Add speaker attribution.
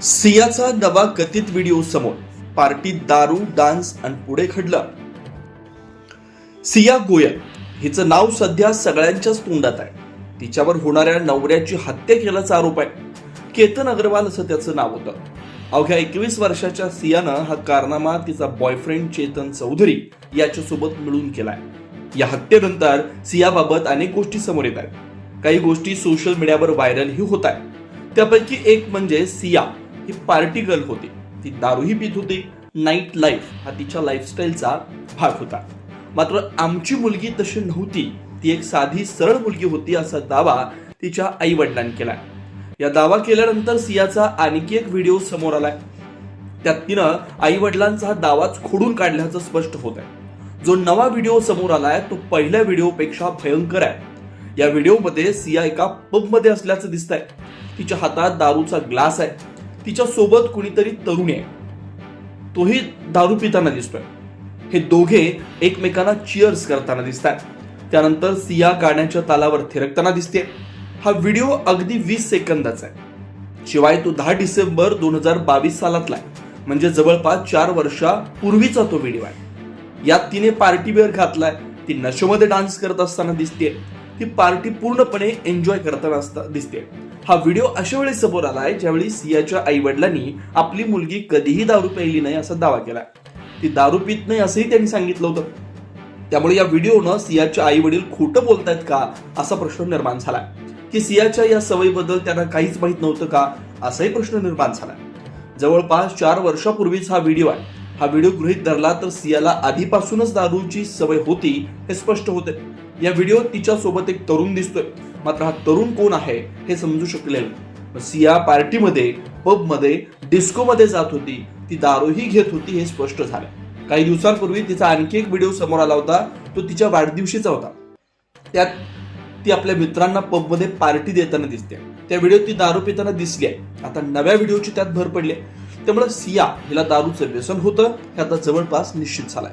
Speaker 1: सियाचा नवा कथित व्हिडिओ समोर, पार्टीत दारू, डान्स आणि पुढे खडलं. सिया गोयल हिचं नाव सध्या सगळ्यांच्याच तोंडात आहे. तिच्यावर होणाऱ्या नवऱ्याची हत्या केल्याचा आरोप आहे. केतन अग्रवाल असं त्याचं नाव होतं. अवघ्या 21 वर्षाच्या सियानं हा कारनामा तिचा बॉयफ्रेंड चेतन चौधरी याच्यासोबत मिळून केलाय. या हत्येनंतर सियाबाबत अनेक गोष्टी समोर येत आहेत. काही गोष्टी सोशल मीडियावर व्हायरलही होत आहेत. त्यापैकी एक म्हणजे सिया ही पार्टी गर्ल होती. ती दारूही पित होती. नाईट लाईफ हा तिच्या लाईफस्टाईलचा भाग होता. मात्र आमची मुलगी तशी नव्हती, ती एक साधी सरळ मुलगी होती असा दावा तिच्या आई वडिलांनी केलाय. या दावा केल्यानंतर सियाचा आणखी एक व्हिडिओ समोर आलाय. त्यात तिनं आई वडिलांचा हा दावाच खोडून काढल्याचं स्पष्ट होत आहे. जो नवा व्हिडिओ समोर आलाय तो पहिल्या व्हिडिओपेक्षा भयंकर आहे. या व्हिडिओमध्ये सिया एका पबमध्ये असल्याचं दिसतंय. तिच्या हातात दारूचा ग्लास आहे. तिच्या सोबत कुणीतरी तरुणी आहे, तोही दारू पिताना दिसतोय. हे दोघे एकमेकांना चिअर्स करताना दिसतात. त्यानंतर सिया गाण्याच्या तालावर थिरकताना दिसते. हा व्हिडिओ अगदी 20 सेकंदाचा आहे. शिवाय तो 10 डिसेंबर 2022 सालातला आहे, म्हणजे जवळपास 4 वर्षापूर्वीचा तो व्हिडिओ आहे. यात तिने पार्टी वेअर घातलाय. ती नशेमध्ये डान्स करत असताना दिसते. ती पार्टी पूर्णपणे एन्जॉय करताना दिसते. हा व्हिडिओ अशा वेळी समोर आलाय ज्यावेळी सियाच्या आई वडिलांनी आपली मुलगी कधीही दारू प्यायली नाही असा दावा केला. ती दारू पित नाही असंही त्यांनी सांगितलं होतं. त्यामुळे या व्हिडिओनं सियाच्या आई वडील खोटं बोलतायत का असा प्रश्न निर्माण झाला. की सियाच्या या सवयीबद्दल त्यांना काहीच माहित नव्हतं का असाही प्रश्न निर्माण झाला. जवळपास 4 वर्षापूर्वीच हा व्हिडिओ आहे. हा व्हिडिओ गृहीत धरला तर सियाला आधीपासूनच दारूची सवय होती हे स्पष्ट होते. या व्हिडिओत तिच्या सोबत एक तरुण दिसतोय. मात्र हा तरुण कोण आहे हे समजू शकले नाही. सिया पार्टीमध्ये, पबमध्ये, डिस्कोमध्ये जात होती. ती दारूही घेत होती हे स्पष्ट झालं. काही दिवसांपूर्वी तिचा आणखी एक व्हिडिओ समोर आला होता. तो तिच्या वाढदिवशीचा होता. त्यात ती आपल्या मित्रांना पबमध्ये पार्टी देताना दिसते. त्या व्हिडिओत ती दारू पिताना दिसली आहे. आता नव्या व्हिडिओची त्यात भर पडली. त्यामुळे सिया हिला दारूचं व्यसन होतं हे आता जवळपास निश्चित झालंय.